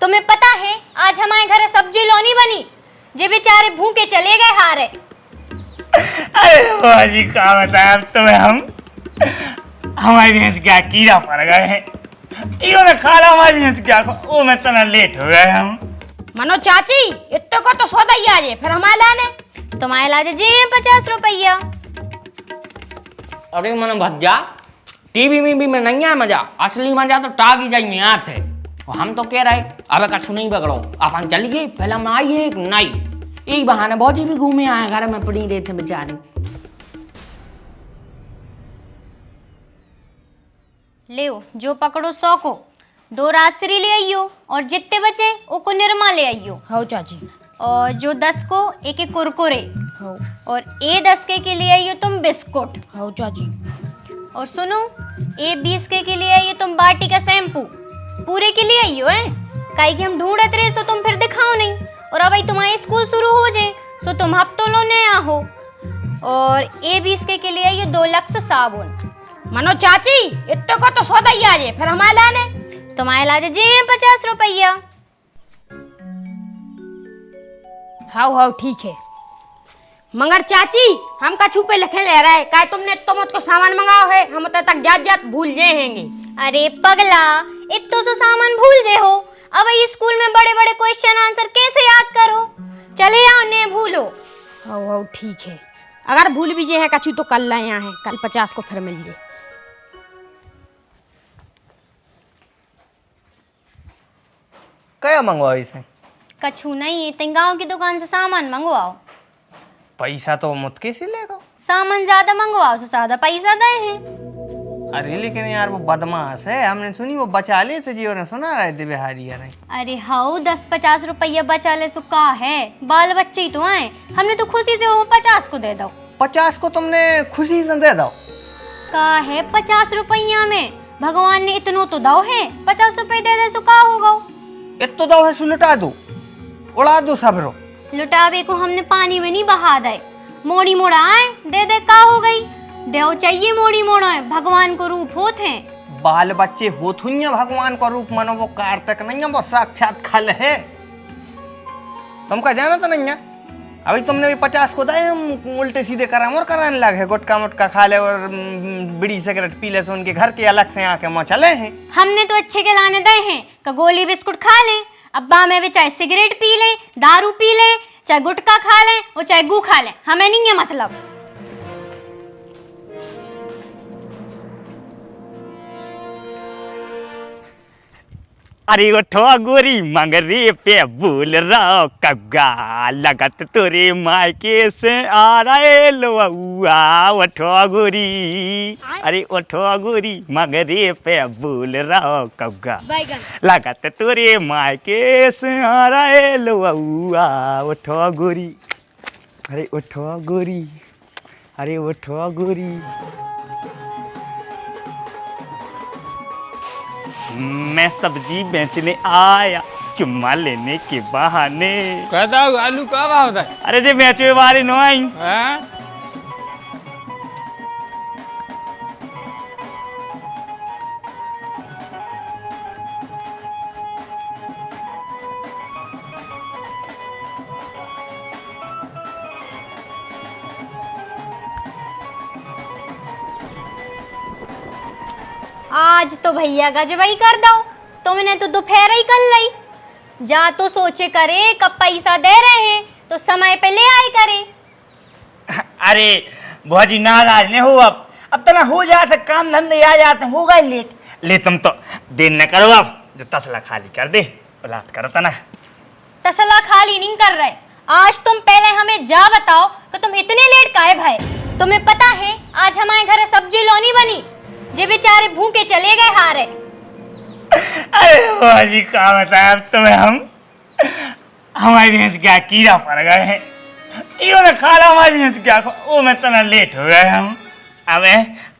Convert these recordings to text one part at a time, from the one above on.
तुम्हें पता है आज हमारे घर सब्जी लौनी बनी, जे बेचारे भूखे चले गए हारे। अरे बुआ जी क्या बताया अब तुम्हें हम हमारी भैंस क्या कीड़ा पड़ गए हैं। कीड़ों ने खा रहा हमारी भैंस क्या वो मैं तना लेट हो गए हम। मनो चाची इतने को तो सौदा ही आ जाए फिर हमारे लाने। तुम्हारे लाजे जी 50 रुपया। अरे मन भज्जा टीवी में भी में नहीं है मजा, असली मजा तो टागी जाई में आत है। और हम तो कह रहे अब कछु नहीं बगड़ो अपन चलिए पहले में आई एक नई एक बहाने भौजी भी घूमे आए घर में पड़ी रहे थे बेचारे। ले जो पकड़ो 100 को 2 राजश्री ले आइयो और जितने बचे वो को निरमा ले आइयो। हाँ चाची। और जो 10 को एक एक कुरकुरे हाँ। और ए 10 के लिए आइयो तुम बिस्कुट। हाँ चाची। और सुनो ए 20 के लिए आइयो तुम बाटी का शैम्पू पूरे के लिए आइयो है काई कि हम ढूंढत रहे सो तुम फिर दिखाओ नहीं। और अब भाई तुम्हारे स्कूल शुरू हो जाए सो तुम हफ्तों लो नए आहो। और ए 20 के लिए आइयो 2 लक्स साबुन। मनो चाची इतने को तो सौदा ही आ जाए फिर हमारे लाने। तुम्हारे लाजे जी 50 रुपया। हाँ हाँ ठीक है मगर चाची हम कछु पे लिखे ले रहे का तुमने तो मुझको सामान मंगाओ है हम तक जात जात भूल जाए हैंगे। अरे पगला इतो सो सामान भूल जे हो। अब ये स्कूल में बड़े बड़े क्वेश्चन आंसर कैसे याद करो। चले आओ ने भूलो। हाँ हाँ ठीक है अगर भूल भी जे है कछु तो कल लाए हैं कल 50 को फिर मिल जाए। क्या मंगवाओ इसे? कछु नहीं तुम गाँव की दुकान से सामान मंगवाओ। पैसा तो मुझके से लेगा। सामान ज्यादा मंगवाओ सो ज्यादा पैसा दे हैं। अरे लेकिन यार वो बदमाश है, हमने सुनी वो बचा ले थे जी और सुना रहे थे बिहारी यार। अरे हाँ 10-50 रुपया बचा ले सो का है बाल बच्चे ही तो आए हमने तो खुशी से वो 50 को दे दो। 50 को तुमने खुशी से दे दो का है 50 रुपया में भगवान ने इतनो तो दो है 50 रुपये दे दे सो का होगा। इतो दो है सो लुटा दो उड़ा दो सबरो। लुटावे को हमने पानी में नहीं बहा दे मोड़ी मोड़ा आए दे दे का हो गई। देव चाहिए मोड़ी मोड़ा है भगवान को रूप होते हैं। बाल बच्चे होत हुई भगवान का रूप मानो वो कार्तिक नहीं है वो साक्षात खल है। तुमका जाना तो नहीं है अभी तुमने भी 50 को दे हम उल्टे सीधे कराने लगे गुटका मुटका खा ले और बीड़ी सिगरेट पी ले तो उनके घर के अलग से आके वहाँ चले हैं। हमने तो अच्छे के लाने दे हैं का गोली बिस्कुट खा ले अब्बा में भी चाहे सिगरेट पी ले दारू पी ले चाहे गुटखा खा ले और चाहे गू खा ले हमें नहीं है मतलब। अरे उठो गोरी मंगरे पे बोल रहा कब्गा लगत तोरे मायके से आ रहे लोआ उठो गोरी। अरे उठो गोरी मंगरे पे बोल रहा कब्गा लगत तोरे मायके से आ रहे लोआ उठो गोरी। अरे उठो गोरी अरे उठो गोरी। मैं सब्जी बेचने आया चुम्मा लेने के बहाने। कहता हूँ आलू का भाव था? अरे जे बेचवे वाले नो आई। हाँ? आज तो भैया गजबई कर दो तुमने तो दोपहर ही कर ली। जा तो सोचे करे कब पैसा दे रहे हैं तो समय पे ले आए करे। अरे भौजी नाराज नहीं हो अब तना हो जाता काम धंधे आ जाते हो गए लेट ले तुम तो देर न करो अब जो तसला खाली कर दे औलाद करो तना। तसला खाली नहीं कर रहे आज तुम पहले हमें जा बताओ कि तुम इतने लेट काहे भाई। तुम्हें पता है आज हमारे घर सब्जी लौनी बनी जे बेचारे भूखे चले गए हारे। अरे भौजी क्या बताया अब तुम्हें हम हमारी भैंस क्या कीड़ा पड़ गए हैं। कीड़ों ने खा रहा हमारी भैंस क्या वो मैं तना लेट हो गए हम। अब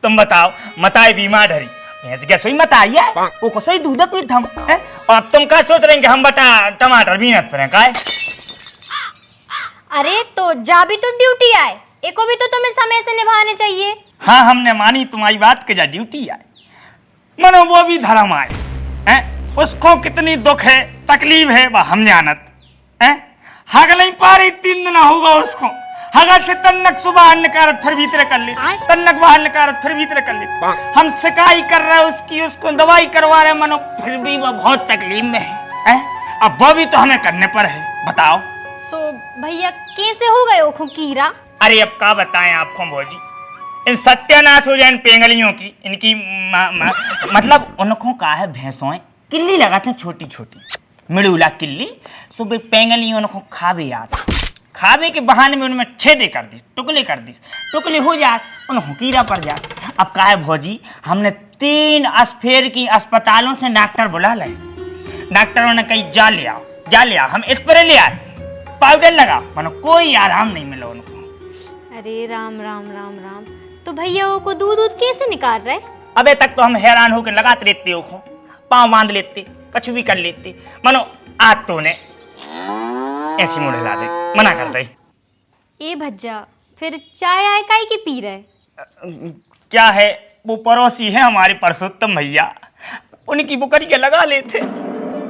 तुम बताओ मताई बीमार धरी भैंस क्या सही मत आई है वो को सही दूध पीत हम है? और तुम क्या सोच रहे हैं कि हम बटा टमाटर भी नत पर काय। अरे तो जा भी तो ड्यूटी आए एको भी तो तुम्हें समय से निभाने चाहिए। हाँ हमने मानी तुम्हारी बात के जा ड्यूटी आए मनो वो भी धर्म आए हैं उसको कितनी दुख है तकलीफ है वह हम जानत है। हग नहीं पा रही 3 दिन होगा उसको। हगा से तन्नक सुबह निकार फिर भीतर कर ले, तन्नक बाहर निकार फिर भीतर कर ले। हम सिकाई कर रहे हैं उसकी, उसको दवाई करवा रहे मनो, फिर भी वह बहुत तकलीफ में है। अब वो भी तो हमें करने पर है, बताओ। सो भैया कैसे हो गए ओखों कीरा? अरे अब क्या बताएं आपको भौजी, इन सत्यानाश हो जाए इन पेंगलियों की, इनकी मतलब उनको का है भैंसों किल्ली लगाते हैं छोटी छोटी मिड़ूला किल्ली, सुबह पेंगलियों उनको खावे याद, खावे के बहाने में उनमें छेदे कर दी, टुकले हो जाए, उन्होंने कीड़ा पड़ जाए। अब का है भौजी, हमने 3 अस्फेर की अस्पतालों से डॉक्टर बुला लाए, डॉक्टरों ने कही जा ले आओ, हम स्प्रे ले आए, पाउडर लगा, मानो कोई आराम नहीं मिला उनको। अरे राम राम राम राम, तो भैया वो को दूध कैसे निकाल रहे? अबे तक तो हम हैरान होकर लगाते रहते हो, पाँव बांध लेते, कुछ भी कर लेते, मानो आज तो ने ऐसी मुंह हिला दे, मना कर दे। ए भज्जा, फिर चाय आए काई की पी रहे? क्या है, वो पड़ोसी है हमारे परसोत्तम भैया, उनकी बुकरिया लगा लेते,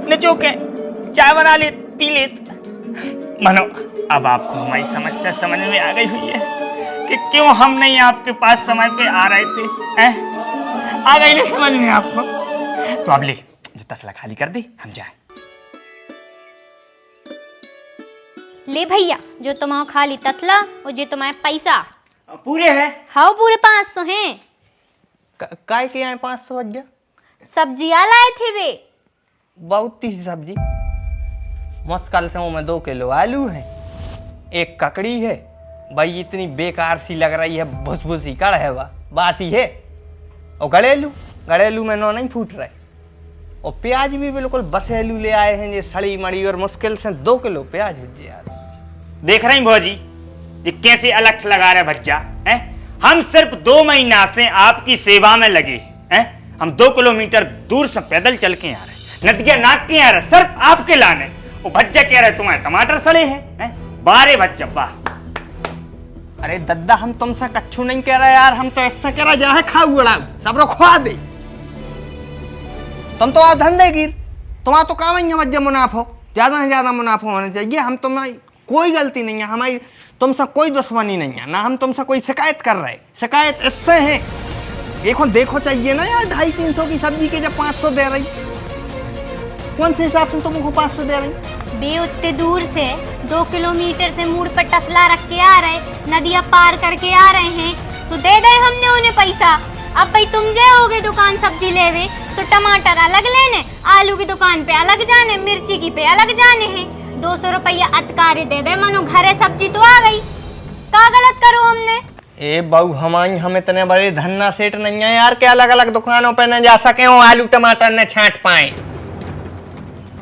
नचो के चाय बना ले पी लेते। मनो अब आपको हमारी समस्या समझ में आ गई हुई है कि क्यों हम नहीं आपके पास समय पे आ रहे थे, आ गई नहीं समझ में आपको? तो अब ले जो तसला खाली कर दे, हम जाए। ले भैया, जो तुम्हारा खाली तसला और जो तुम्हारे पैसा पूरे है। हाँ पूरे 500 हैं। काय के यहाँ 500 बज गया? सब्जियां लाए थे वे। बहुत सी सब्जी, मुश्किल से में 2 किलो आलू है, 1 ककड़ी है, भाई इतनी बेकार सी लग रही है, भुसभुसी कड़ है, वह बासी है, और गड़ेलू में 9 नहीं फूट रहे, और प्याज भी बिल्कुल बसेलू ले आए हैं, ये सड़ी मड़ी, और मुश्किल से 2 किलो प्याज भुज यार। देख रही भौजी ये कैसे अलग लगा रहे भज्जा है। हम सिर्फ 2 महीना से आपकी सेवा में लगे हैं, हम 2 किलोमीटर दूर से पैदल चल के आ रहे, नदियां नाक के आ रहे सिर्फ आपके लाने। वो भज्जा कह रहे तुम्हारे टमाटर सड़े हैं, बारे भज्जा वाह। अरे दद्दा, हम तुमसे कच्छू नहीं कह रहे यार, हम तो ऐसा कह रहे जहाँ खाऊ उड़ाऊ सब रो खुआ दे। तुम तो आप धंधे गिर, तुम्हारा तो काम ही है मध्य मुनाफो, ज्यादा से ज्यादा मुनाफा होना चाहिए। हम तुम्हारी कोई गलती नहीं है, हमारी तुमसे कोई दुश्मनी नहीं है ना, हम तुमसे कोई शिकायत कर रहे, शिकायत इससे है। देखो चाहिए ना यार, 250-300 की सब्जी के जब 500 दे रही, कौन से हिसाब से तुमको 500 दे रही? बे उतने दूर से 2 किलोमीटर से मूड पर तसला रख के आ रहे, नदियां पार करके आ रहे हैं, तो दे दे हमने उन्हें पैसा। अब भाई तुम जाओगे दुकान सब्जी लेवे, तो टमाटर अलग लेने, आलू की दुकान पे अलग जाने, मिर्ची की पे अलग जाने हैं। 200 रुपया अतकारी दे दे, मनो घरे सब्जी तो आ गई, क्या गलत करो हमने? ए बहू, हम इतने बड़े धन्ना सेठ नहीं है यार कि अलग अलग दुकानों पे न जा सके हो, आलू टमाटर न छांट पाए।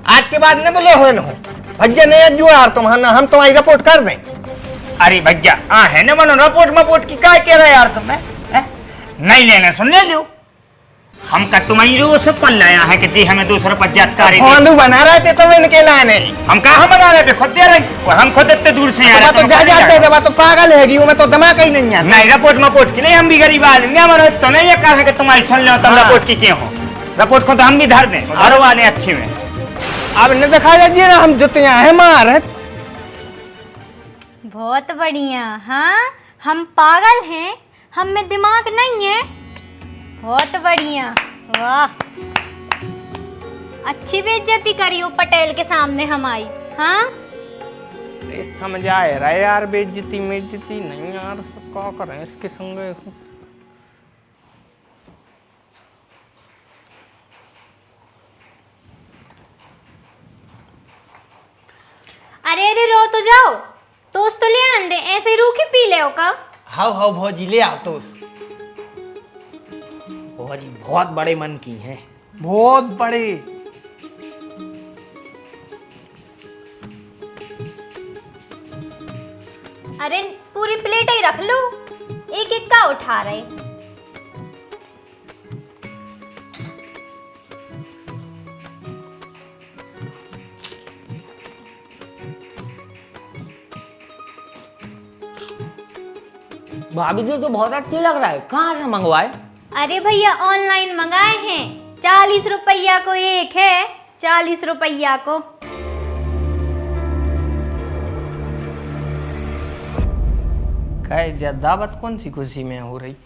आज के बाद न बोले हो न हो भैया, नहीं जो यार तुम्हारा हम तुम्हारी रिपोर्ट कर दें। अरे भैया है ना मनो, रिपोर्ट की क्या कह रहे यार तुम्हें, नहीं लेने सुन ले लो, हम का तुम्हारी रोज से पल लाया है कि जी हमें 200 रुपये जत्कारी बना रहे थे तुम इनके लाने, हम कहाँ बना रहे थे, खुद दे रहे, और हम खुद इतने दूर से तो तो पागल है, मैं तो दिमाग ही नहीं है। नहीं रिपोर्ट की नहीं, हम भी गरीब आदमी, मनो तो नहीं ये कहा कि तुम्हारी सुन लो तब रिपोर्ट की क्यों हो, रिपोर्ट को तो हम भी धर दें, घर वाले अच्छे में। अब न दिखा दीजिए ना, हम जुतियां हैं मार है। बहुत बढ़िया, हाँ हम पागल हैं, हम में दिमाग नहीं है, बहुत बढ़िया, वाह। अच्छी बेइज्जती करियो पटेल के सामने हमारी, हाँ। समझ आए रहा यार, बेइज्जती मेज्जती नहीं यार, क्या करें इसके संग। अरे अरे रो तो जाओ, टोस्ट तो ले आन दे, ऐसे ही रूखी पी ले का। हाउ भौजी ले आओ टोस्ट। भौजी बहुत बड़े मन की हैं, बहुत बड़े। अरे पूरी प्लेट ही रख लो, एक एक का उठा रहे। भाभी जी तो बहुत अच्छी लग रहा है, कहाँ से मंगवाए? अरे भैया ऑनलाइन मंगाए हैं, 40 रुपया को एक है, 40 रुपया को। दावत कौन सी खुशी में हो रही?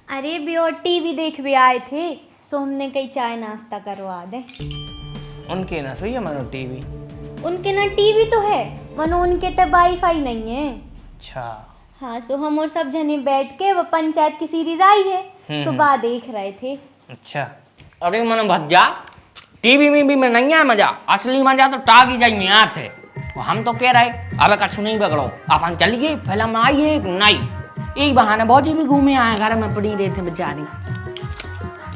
अरे भी और टीवी देख भी आए थे, सो हमने कई चाय नाश्ता करवा दे। उनके ना सही है मानो टीवी। उनके ना टीवी तो है, मनो उनके तो वाईफाई नहीं है। अच्छा। हाँ, सो हम और सब जने बैठ के वो पंचायत की सीरीज आई है, सुबह देख रहे थे। अच्छा। अरे मन भज्जा, टीवी में भी नहीं है मजा, असली मजा तो टागी जाई में आते। और हम तो कह रहे अबे कछु नहीं बगड़ो, अपन चलिए फिल्म आई है एक नई, यही बहाने भौजी भी घूमे आए, घर में पड़ी रहे थे बेचारी।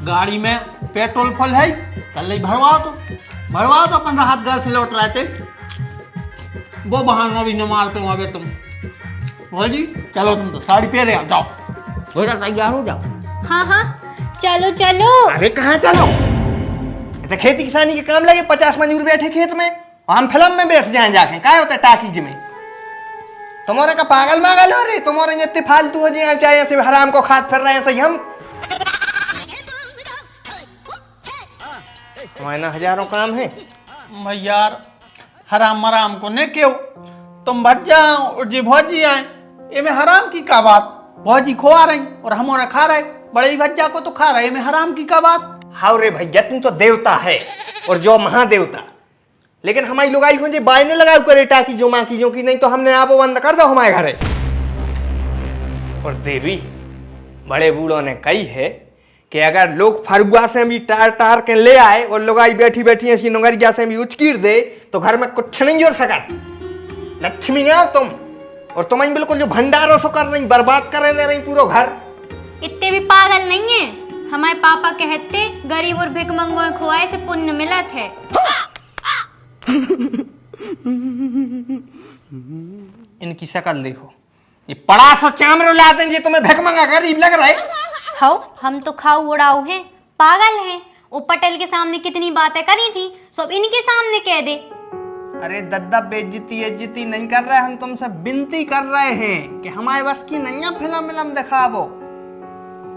गाड़ी में पेट्रोल फुल है, कल ही भरवाओ तो अपन राहत घर से लौट रहे थे, वो बहाना भी न मारते हो अबे तुम। भौजी चलो, तुम तो साड़ी पहने आओ, जाओ हो जा, तैयार हो जाओ। हाँ हाँ चलो चलो। अरे कहाँ चलो, तो खेती किसानी के काम लगे, 50 मजदूर बैठे खेत में, और हम फिल्म में बैठ जाए जाके। क्या होता है टाकीज में? तुम्हारे का पागल मागल हो रही, तुम्हारे इतने फालतू हो जाए, चाहे ऐसे हराम को खाद फिर रहे हैं सही हम। हमारे ना हजारों काम है भाई यार, हराम मराम को ने क्यों तुम बच जाओ और जी भौजी आए, ये में हराम की का बात? भौजी खुआ रही और हमारा खा रहे, बड़े भज्जा को तो खा रहे, में हराम की का बात? हाँ रे भैया, तुम तो देवता है और जो महादेवता, लेकिन हमारी लोग आई हो बाय ने लगा करे टाकी जो माँ की जो की, नहीं तो हमने आप बंद कर दो हमारे घरे। और देवी बड़े बूढ़ों ने कही है कि अगर लोग फरुआ से भी टार टार के ले आए और लोग आई बैठी बैठी ऐसी नगरिया से भी उचकीर दे तो घर में कुछ नहीं जोड़ सका। लक्ष्मी आओ तुम, और तुम बिल्कुल जो भंडारों से कर रही, बर्बाद कर दे रही पूरा घर। इतने भी पागल नहीं है, हमारे पापा कहते गरीब और भिकमंगों खुआए से पुण्य मिलत है। इनकी शक्ल देखो, ये पड़ा सो चामरे लाते हैं, ये तुम्हें भिकमंगा गरीब लग रहा है। हाउ हम तो खाऊ उड़ाऊ हैं, पागल हैं। वो पटेल के सामने कितनी बातें करी थी, सब इनके सामने कह दे। अरे दद्दा बेइज्जती नहीं कर रहे, हम तुमसे विनती कर रहे हैं कि हमारे बस की नहीं है फिल्म दिखावो।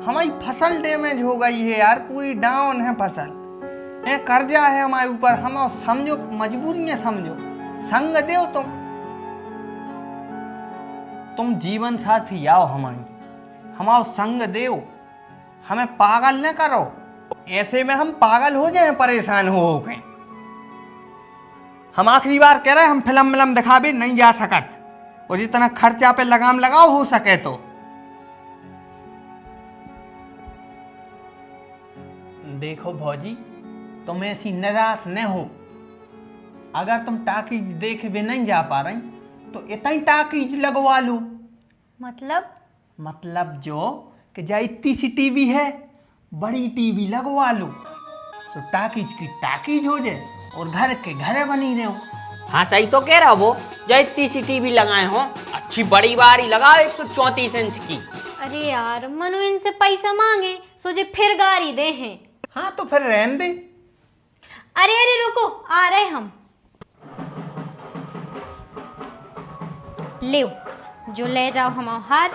हमारी फसल डैमेज हो गई है यार, पूरी डाउन है फसल, कर्जा है हमारे ऊपर, हम समझो मजबूरी है, समझो संग दो तुम जीवन साथी आओ हमारा संग दो, हमें पागल न करो, ऐसे में हम पागल हो जाए परेशान हो गए। हम आखिरी बार कह रहे हैं, हम फिल्म दिखा भी नहीं जा सकत, और जितना खर्चा पे लगाम लगाओ हो सके तो। देखो भौजी, तुम ऐसी निराश न हो, अगर तुम टाकीज देख भी नहीं जा पा रही तो इतना ही टाकीज लगवा लो। मतलब जो कि जा इतनी सी टीवी है, बड़ी टीवी लगवा लो, तो टाकीज की टाकीज हो जाए और घर के घर बनी रहे हो। हाँ सही तो कह रहा वो, जो इतनी सी टीवी लगाए हो, अच्छी बड़ी बारी लगाओ 134 इंच की। अरे यार मनु इनसे पैसा मांगे, सोचे फिर गाड़ी दे हैं। हाँ तो फिर रहने दे। अरे अरे रुको, आ रहे हम। ले जो ले जाओ हमारा हार,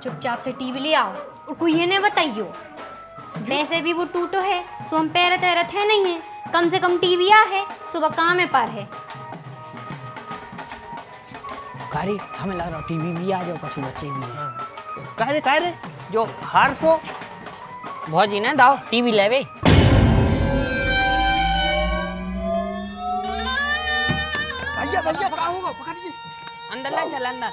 चुपचाप से टीवी ले आओ, और कोई ये नहीं बताइयो। वैसे भी वो टूटो है, सो हम पैरत हैरत है नहीं है, कम से कम टीवी आ है, सुबह काम है पर है। कारी हमें लग रहा टीवी भी आ जाओ, कछु बचे भी हैं। काय रे जो हार सो भौजी ने दाओ टीवी लेवे। भैया क्या होगा, पकड़ अंदर ले चल अंदर।